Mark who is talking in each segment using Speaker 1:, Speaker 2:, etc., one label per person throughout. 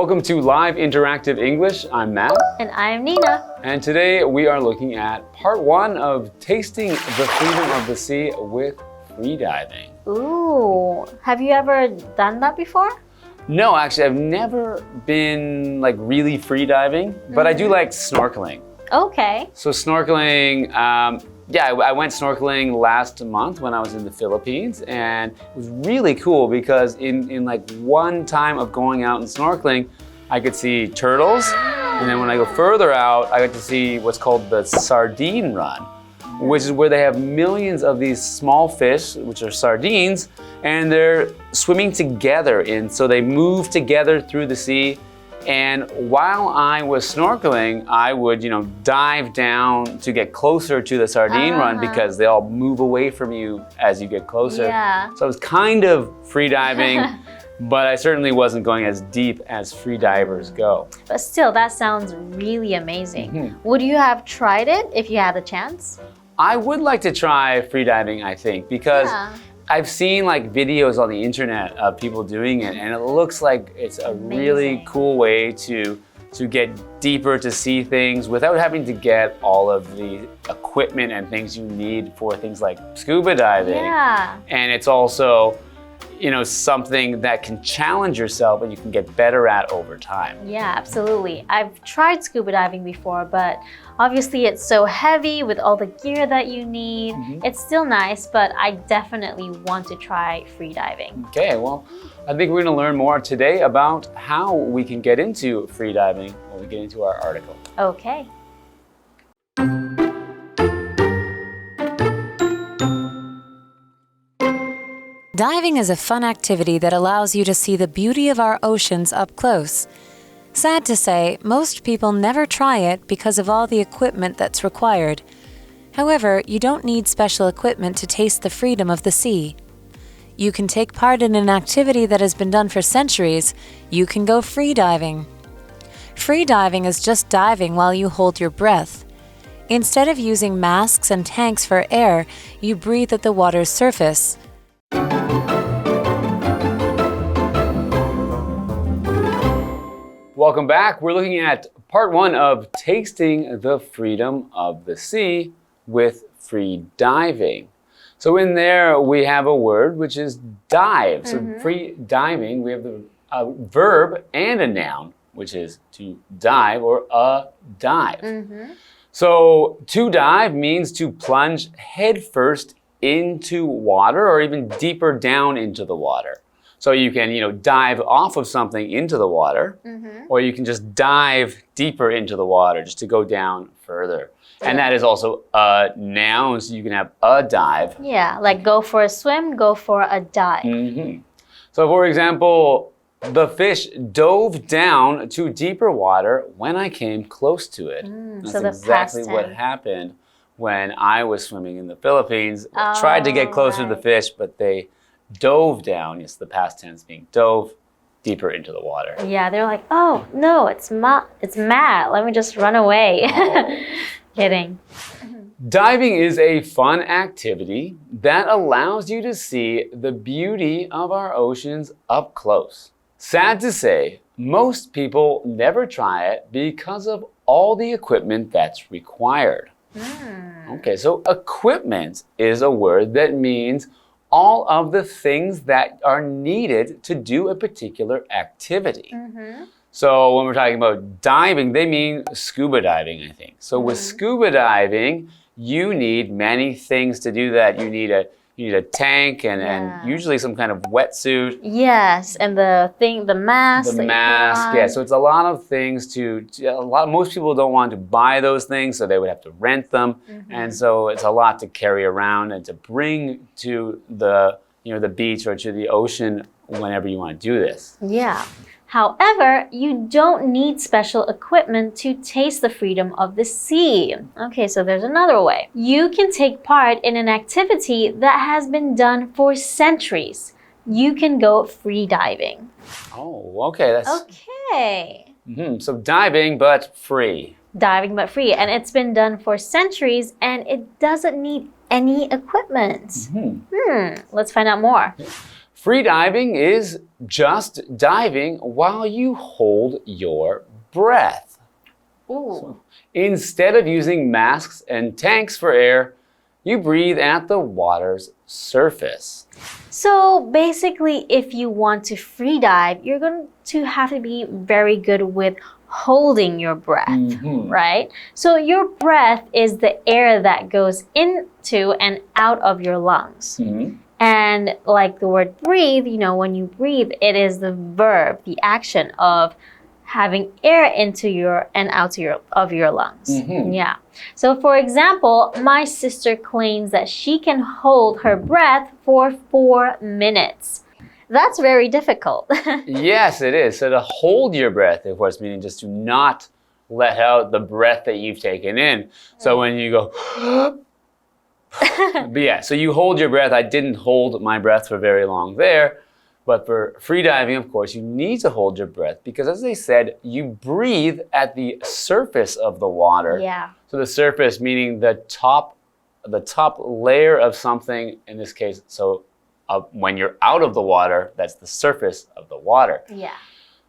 Speaker 1: Welcome to Live Interactive English. I'm Matt.
Speaker 2: And I'm Nina.
Speaker 1: And today we are looking at part 1 of Tasting the Freedom of the Sea with freediving.
Speaker 2: Ooh, have you ever done that before?
Speaker 1: No, actually, I've never been really freediving, but I do like snorkeling.
Speaker 2: Okay.
Speaker 1: So snorkeling, I went snorkeling last month when I was in the Philippines, and it was really cool because in one time of going out and snorkeling, I could see turtles, and then when I go further out, I got to see what's called the sardine run, which is where they have millions of these small fish, which are sardines, and they're swimming together, so they move together through the sea. And while I was snorkeling, I would, dive down to get closer to the sardine run because they all move away from you as you get closer.
Speaker 2: Yeah.
Speaker 1: So I was kind of freediving, but I certainly wasn't going as deep as freedivers go.
Speaker 2: But still, that sounds really amazing. Would you have tried it if you had the chance?
Speaker 1: I would like to try freediving, I think, because I've seen videos on the internet of people doing it, and it looks like it's a really cool way to get deeper, to see things without having to get all of the equipment and things you need for things like scuba diving.
Speaker 2: Yeah.
Speaker 1: And it's also, something that can challenge yourself and you can get better at over time.
Speaker 2: Yeah, absolutely. I've tried scuba diving before, but obviously it's so heavy with all the gear that you need. It's still nice, but I definitely want to try free diving.
Speaker 1: Okay, well, I think we're going to learn more today about how we can get into free diving when we get into our article.
Speaker 2: Okay.
Speaker 3: Diving is a fun activity that allows you to see the beauty of our oceans up close. Sad to say, most people never try it because of all the equipment that's required. However, you don't need special equipment to taste the freedom of the sea. You can take part in an activity that has been done for centuries. You can go free diving. Free diving is just diving while you hold your breath. Instead of using masks and tanks for air, you breathe at the water's surface.
Speaker 1: Welcome back. We're looking at part 1 of Tasting the Freedom of the Sea with free diving. So in there we have a word which is dive. So free diving, we have a verb and a noun, which is to dive or a dive. So to dive means to plunge headfirst into water or even deeper down into the water. So you can, dive off of something into the water, or you can just dive deeper into the water just to go down further. And that is also a noun, so you can have a dive.
Speaker 2: Yeah, like go for a swim, go for a dive.
Speaker 1: So for example, the fish dove down to deeper water when I came close to it. That's
Speaker 2: so the
Speaker 1: exactly
Speaker 2: past
Speaker 1: what
Speaker 2: tense.
Speaker 1: happened when I was swimming in the Philippines. I tried to get closer to the fish, but they dove down, yes, the past tense being dove deeper into the water.
Speaker 2: Yeah, they're like, oh, no, it's Matt. Let me just run away. Kidding.
Speaker 1: Diving is a fun activity that allows you to see the beauty of our oceans up close. Sad to say, most people never try it because of all the equipment that's required. Okay, so equipment is a word that means all of the things that are needed to do a particular activity. So when we're talking about diving, they mean scuba diving, I think. So with scuba diving, you need many things to do that. You need a tank and usually some kind of wetsuit.
Speaker 2: Yes, and the mask.
Speaker 1: The mask, yeah. So it's a lot of things most people don't want to buy those things, so they would have to rent them. And so it's a lot to carry around and to bring to the beach or to the ocean whenever you want to do this.
Speaker 2: Yeah. However, you don't need special equipment to taste the freedom of the sea. Okay, so there's another way. You can take part in an activity that has been done for centuries. You can go free diving.
Speaker 1: Oh, okay.
Speaker 2: Okay.
Speaker 1: So diving, but free.
Speaker 2: Diving, but free. And it's been done for centuries, and it doesn't need any equipment. Let's find out more.
Speaker 1: Free diving is just diving while you hold your breath.
Speaker 2: Ooh.
Speaker 1: Instead of using masks and tanks for air, you breathe at the water's surface.
Speaker 2: So basically, if you want to free dive, you're going to have to be very good with holding your breath, right? So your breath is the air that goes into and out of your lungs. And like the word breathe, you know, when you breathe, it is the verb, the action of having air into your and out of your lungs. Yeah. So for example, my sister claims that she can hold her breath for 4 minutes. That's very difficult.
Speaker 1: Yes, it is. So to hold your breath, of course, meaning just to not let out the breath that you've taken in. So when you go, but yeah, so you hold your breath. I didn't hold my breath for very long there. But for free diving, of course, you need to hold your breath because, as they said, you breathe at the surface of the water.
Speaker 2: Yeah.
Speaker 1: So the surface meaning the top layer of something, in this case, so when you're out of the water, that's the surface of the water.
Speaker 2: Yeah.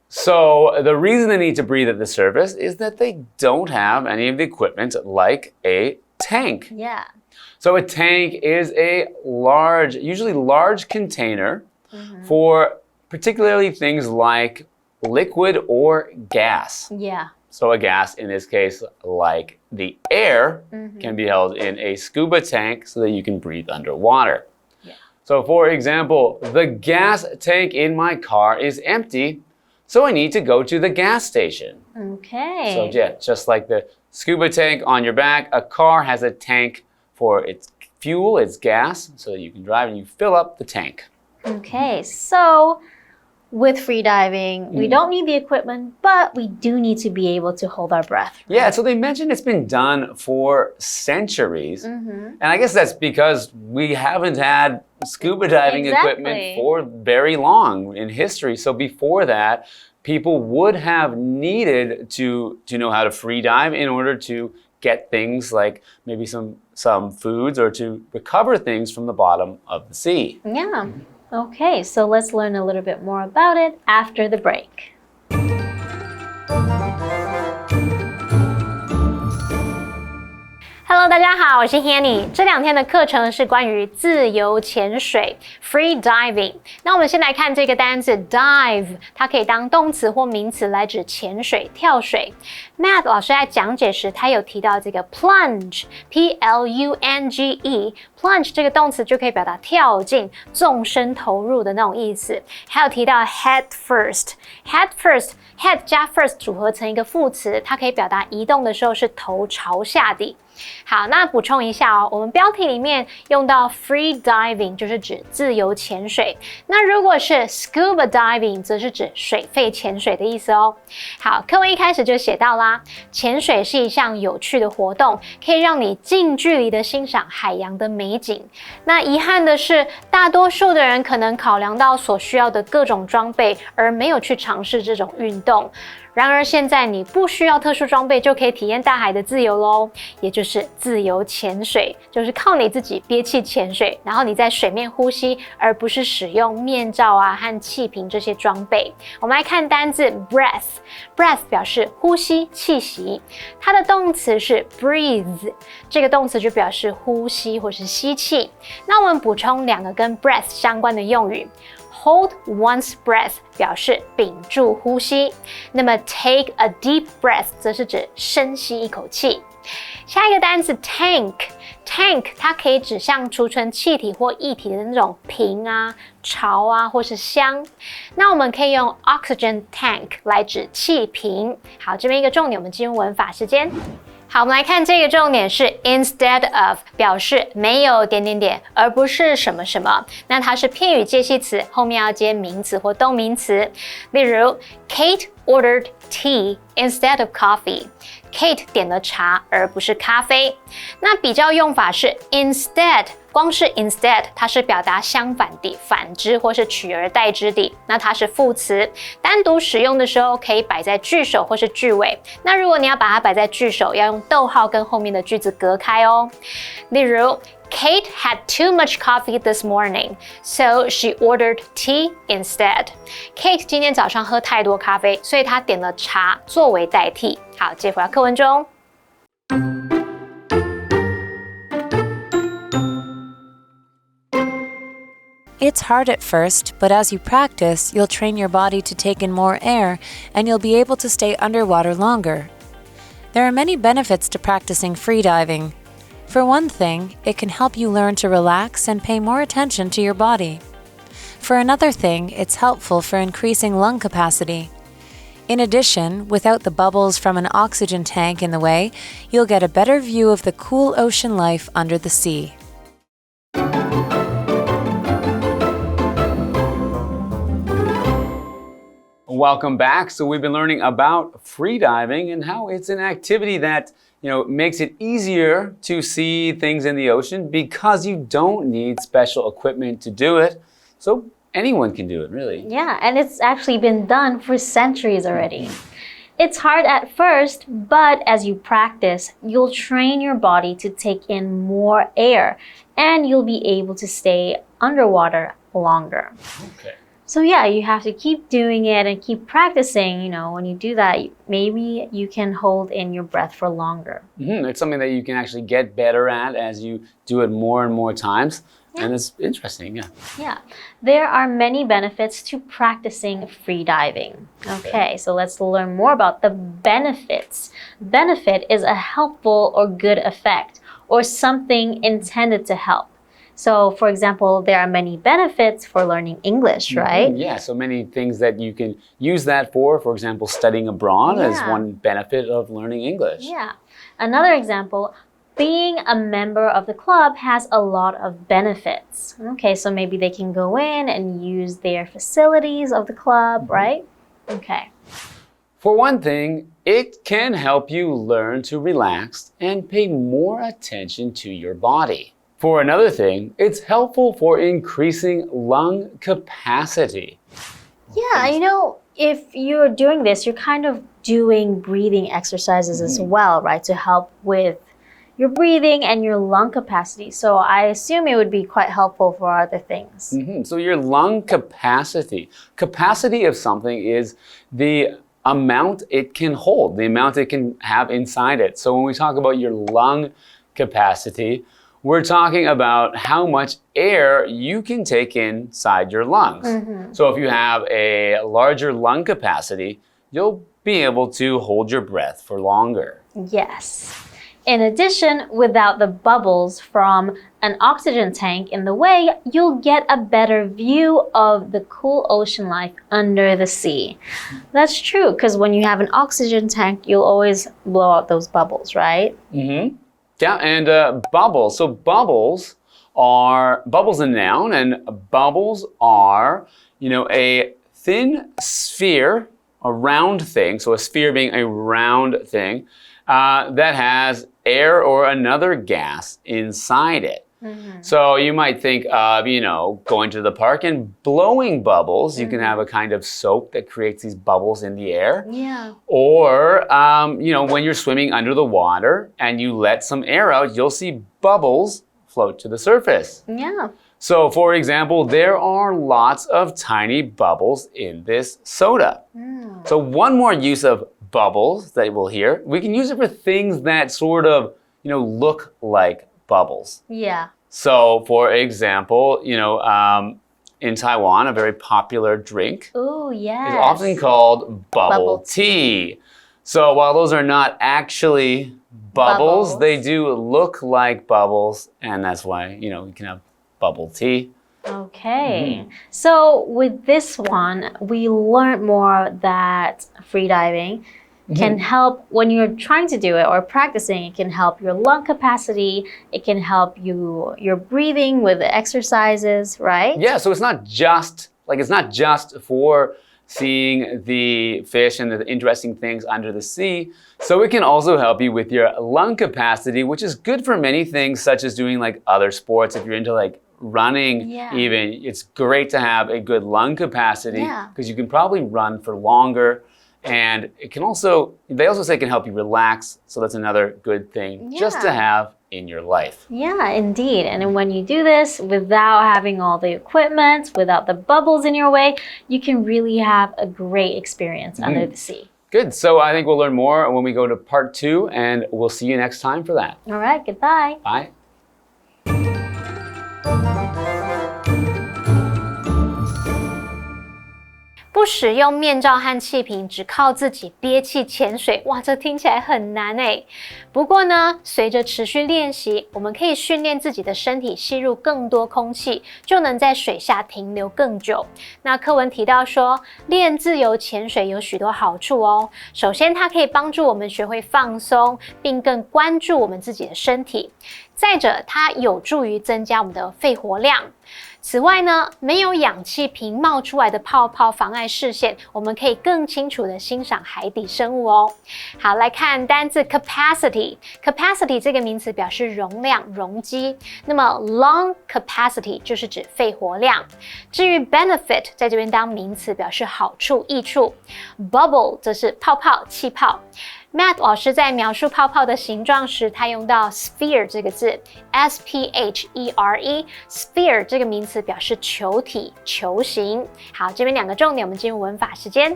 Speaker 1: So the reason they need to breathe at the surface is that they don't have any of the equipment like a tank.
Speaker 2: Yeah.
Speaker 1: So a tank is a usually large container for particularly things like liquid or gas.
Speaker 2: Yeah.
Speaker 1: So a gas, in this case, like the air, can be held in a scuba tank so that you can breathe underwater.
Speaker 2: Yeah.
Speaker 1: So for example, the gas tank in my car is empty, so I need to go to the gas station.
Speaker 2: Okay.
Speaker 1: So yeah, just like the scuba tank on your back, a car has a tank for its fuel, its gas, so that you can drive and you fill up the tank.
Speaker 2: Okay, so with free diving, we don't need the equipment, but we do need to be able to hold our breath. Right?
Speaker 1: Yeah, so they mentioned it's been done for centuries. And I guess that's because we haven't had scuba diving equipment for very long in history. So before that, people would have needed to know how to free dive in order to get things like maybe some foods or to recover things from the bottom of the sea.
Speaker 2: Yeah. Okay, so let's learn a little bit more about it after the break.
Speaker 4: Hello， 大家好，我是 Hanny。这2天的课程是关于自由潜水 （free diving）。那我们先来看这个单字 dive， 它可以当动词或名词来指潜水、跳水。Matt 老师在讲解时，他有提到这个 plunge，P-L-U-N-G-E。plunge 这个动词就可以表达跳进、纵身投入的那种意思。还有提到 head first，head first。head 加 first 组合成一个副词，它可以表达移动的时候是头朝下的。好，那补充一下哦，我们标题里面用到 free diving 就是指自由潜水，那如果是 scuba diving 则是指水肺潜水的意思哦。好，课文一开始就写到啦，潜水是一项有趣的活动，可以让你近距离的欣赏海洋的美景。那遗憾的是，大多数的人可能考量到所需要的各种装备，而没有去尝试这种运动。然而现在你不需要特殊装备就可以体验大海的自由咯，也就是自由潜水，就是靠你自己憋气潜水，然后你在水面呼吸，而不是使用面罩啊和气瓶这些装备。我们来看单字 breath 表示呼吸、气息，它的动词是 breathe， 这个动词就表示呼吸或是吸气。那我们补充2个跟 breath 相关的用语。Hold one's breath 表示屏住呼吸，那么 take a deep breath 则是指深吸一口气。下一个单词 tank 它可以指向储存气体或液体的那种瓶啊、槽啊或是箱。那我们可以用 oxygen tank 来指气瓶。好，这边一个重点，我们进入文法时间。好，我们来看这个重点是 instead of， 表示没有点点点，而不是什么什么。那它是片语介系词，后面要接名词或动名词。例如 Kate ordered tea instead of coffee。Kate 点了茶，而不是咖啡。那比较用法是 instead。光是 instead 它是表达相反的、反之或是取而代之的，那它是副词，单独使用的时候可以摆在句首或是句尾。那如果你要把它摆在句首，要用逗号跟后面的句子隔开哦。例如 Kate had too much coffee this morning, so she ordered tea instead. Kate 今天早上喝太多咖啡，所以她点了茶作为代替。好，接回到课文中。
Speaker 3: It's hard at first, but as you practice, you'll train your body to take in more air, and you'll be able to stay underwater longer. There are many benefits to practicing freediving. For one thing, it can help you learn to relax and pay more attention to your body. For another thing, it's helpful for increasing lung capacity. In addition, without the bubbles from an oxygen tank in the way, you'll get a better view of the cool ocean life under the sea.
Speaker 1: Welcome back. So we've been learning about freediving and how it's an activity that, makes it easier to see things in the ocean because you don't need special equipment to do it. So anyone can do it, really.
Speaker 2: Yeah, and it's actually been done for centuries already. It's hard at first, but as you practice, you'll train your body to take in more air and you'll be able to stay underwater longer.
Speaker 1: Okay.
Speaker 2: So yeah, you have to keep doing it and keep practicing. When you do that, maybe you can hold in your breath for longer.
Speaker 1: It's something that you can actually get better at as you do it more and more times. Yeah. And it's interesting, yeah.
Speaker 2: Yeah. There are many benefits to practicing freediving. Okay, so let's learn more about the benefits. Benefit is a helpful or good effect or something intended to help. So, for example, there are many benefits for learning English, right?
Speaker 1: Yeah, so many things that you can use that for. For example, studying abroad is one benefit of learning English.
Speaker 2: Yeah. Another example, being a member of the club has a lot of benefits. Okay, so maybe they can go in and use their facilities of the club, right? Okay.
Speaker 1: For one thing, it can help you learn to relax and pay more attention to your body. For another thing, it's helpful for increasing lung capacity.
Speaker 2: Yeah, if you're doing this, you're kind of doing breathing exercises as well, right? To help with your breathing and your lung capacity. So I assume it would be quite helpful for other things.
Speaker 1: So your lung capacity of something is the amount it can hold, the amount it can have inside it. So when we talk about your lung capacity, we're talking about how much air you can take inside your lungs. So if you have a larger lung capacity, you'll be able to hold your breath for longer.
Speaker 2: Yes. In addition, without the bubbles from an oxygen tank in the way, you'll get a better view of the cool ocean life under the sea. That's true, because when you have an oxygen tank, you'll always blow out those bubbles, right?
Speaker 1: Yeah, and bubbles. So bubbles are a noun, and bubbles are, a thin sphere, a round thing. So a sphere being a round thing that has air or another gas inside it. So you might think of, going to the park and blowing bubbles. You can have a kind of soap that creates these bubbles in the air.
Speaker 2: Yeah.
Speaker 1: Or, when you're swimming under the water and you let some air out, you'll see bubbles float to the surface.
Speaker 2: Yeah.
Speaker 1: So, for example, there are lots of tiny bubbles in this soda. So one more use of bubbles that we'll hear, we can use it for things that sort of, look like bubbles.
Speaker 2: Yeah.
Speaker 1: So, for example, in Taiwan, a very popular drink is often called bubble tea. So while those are not actually bubbles, they do look like bubbles, and that's why, you can have bubble tea.
Speaker 2: Okay. So with this one, we learned more that freediving can help when you're trying to do it or practicing. It can help your lung capacity. It can help your breathing with the exercises, right?
Speaker 1: Yeah, so it's not just for seeing the fish and the interesting things under the sea. So it can also help you with your lung capacity, which is good for many things, such as doing other sports. If you're into running, even, it's great to have a good lung capacity because you can probably run for longer And they also say it can help you relax. So that's another good thing just to have in your life.
Speaker 2: Yeah, indeed. And when you do this without having all the equipment, without the bubbles in your way, you can really have a great experience under the sea.
Speaker 1: Good. So I think we'll learn more when we go to part 2, and we'll see you next time for that.
Speaker 2: All right, goodbye.
Speaker 1: Bye.
Speaker 4: 不使用面罩和气瓶，只靠自己憋气潜水，哇，这听起来很难诶。不过呢，随着持续练习，我们可以训练自己的身体吸入更多空气，就能在水下停留更久。那课文提到说，练自由潜水有许多好处哦。首先，它可以帮助我们学会放松，并更关注我们自己的身体。再者，它有助于增加我们的肺活量。此外呢，没有氧气瓶冒出来的泡泡妨碍视线，我们可以更清楚地欣赏海底生物哦。好，来看单字 capacity。capacity 这个名词表示容量、容积，那么 lung capacity 就是指肺活量。至于 benefit 在这边当名词表示好处、益处 ，bubble 则是泡泡、气泡。Matt 老师在描述泡泡的形状时，他用到 sphere 这个字 ，S-P-H-E-R-E。sphere 这个名词表示球体、球形。好，这边2个重点，我们进入文法时间。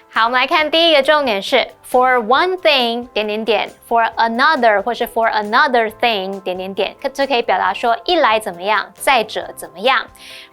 Speaker 4: 好，我们来看第一个重点是 for one thing for another 或是 for another thing 这可以表达说一来怎么样，再者怎么样。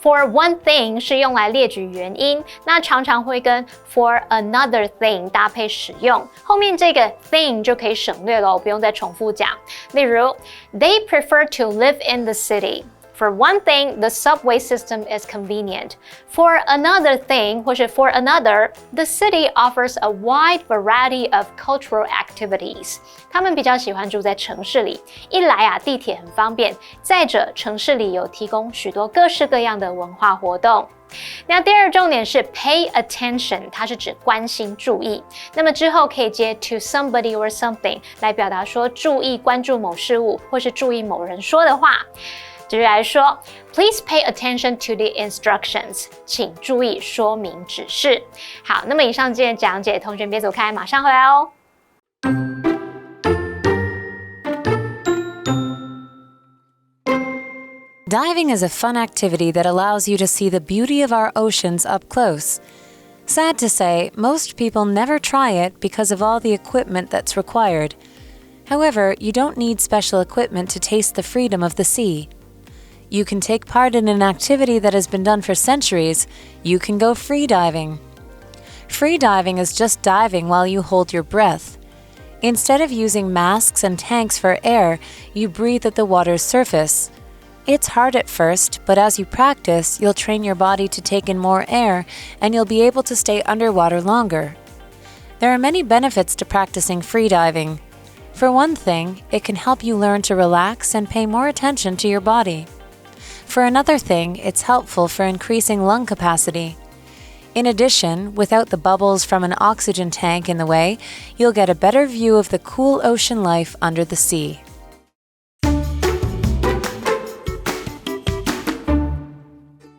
Speaker 4: For one thing 是用来列举原因，那常常会跟 for another thing 搭配使用，后面这个 thing 就可以省略了，不用再重复讲。例如 They prefer to live in the city.For one thing, the subway system is convenient. For another thing, 或是 for another, the city offers a wide variety of cultural activities. 他们比较喜欢住在城市里，一来啊，地铁很方便，再者，城市里有提供许多各式各样的文化活动。那第二重点是 pay attention， 它是指关心、注意。那么之后可以接 to somebody or something 来表达说注意、关注某事物，或是注意某人说的话。举例来说 ，Please pay attention to the instructions， 请注意说明指示。好，那么以上今天的讲解，同学别走开，马上回来哦。
Speaker 3: Diving is a fun activity that allows you to see the beauty of our oceans up close. Sad to say, most people never try it because of all the equipment that's required. However, you don't need special equipment to taste the freedom of the sea. You can take part in an activity that has been done for centuries. You can go free diving. Free diving is just diving while you hold your breath. Instead of using masks and tanks for air, you breathe at the water's surface. It's hard at first, but as you practice, you'll train your body to take in more air, and you'll be able to stay underwater longer. There are many benefits to practicing free diving. For one thing, it can help you learn to relax and pay more attention to your body. For another thing, it's helpful for increasing lung capacity. In addition, without the bubbles from an oxygen tank in the way, you'll get a better view of the cool ocean life under the sea.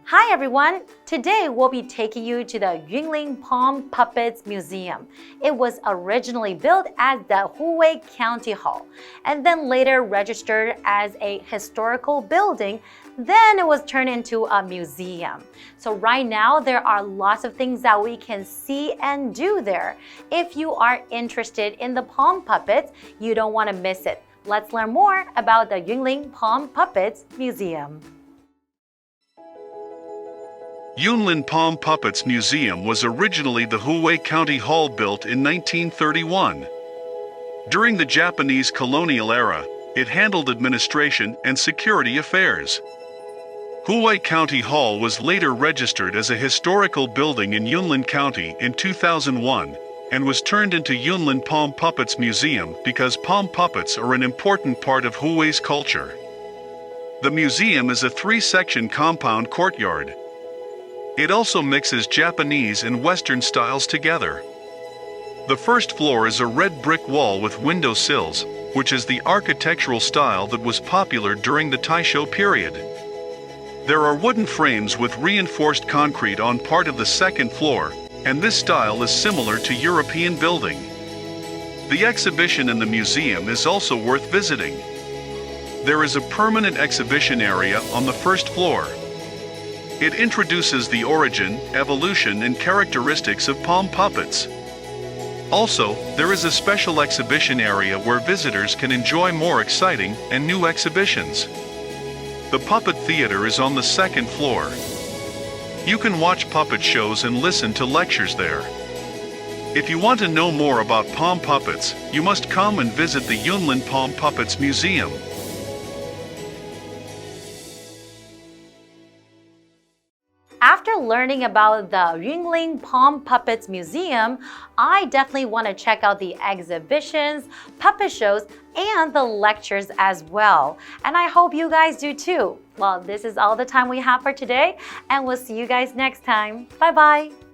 Speaker 5: Hi everyone! Today we'll be taking you to the Yunlin PalmPuppets Museum. It was originally built as the Hubei County Hall and then later registered as a historical building. Then it was turned into a museum. So right now there are lots of things that we can see and do there. If you are interested in the Palm Puppets, you don't want to miss it. Let's learn more about the Yunlin PalmPuppets Museum.
Speaker 6: Yunlin PalmPuppets Museum was originally the Hubei County Hall built in 1931. During the Japanese colonial era, it handled administration and security affairs. Hubei County Hall was later registered as a historical building in Yunlin County in 2001 and was turned into Yunlin PalmPuppets Museum because palm puppets are an important part of Hubei's culture. The museum is a 3-section compound courtyard. It also mixes Japanese and Western styles together. The first floor is a red brick wall with window sills, which is the architectural style that was popular during the Taisho period. There are wooden frames with reinforced concrete on part of the second floor, and this style is similar to European building. The exhibition in the museum is also worth visiting. There is a permanent exhibition area on the first floor. It introduces the origin, evolution, and characteristics of palm puppets. Also, there is a special exhibition area where visitors can enjoy more exciting and new exhibitions. The puppet theater is on the second floor. You can watch puppet shows and listen to lectures there. If you want to know more about palm puppets, you must come and visit the Yunlin PalmPuppets Museum.
Speaker 5: After learning about the Yunlin PalmPuppets Museum, I definitely want to check out the exhibitions, puppet shows, and the lectures as well. And I hope you guys do too. Well, this is all the time we have for today, and we'll see you guys next time. Bye-bye.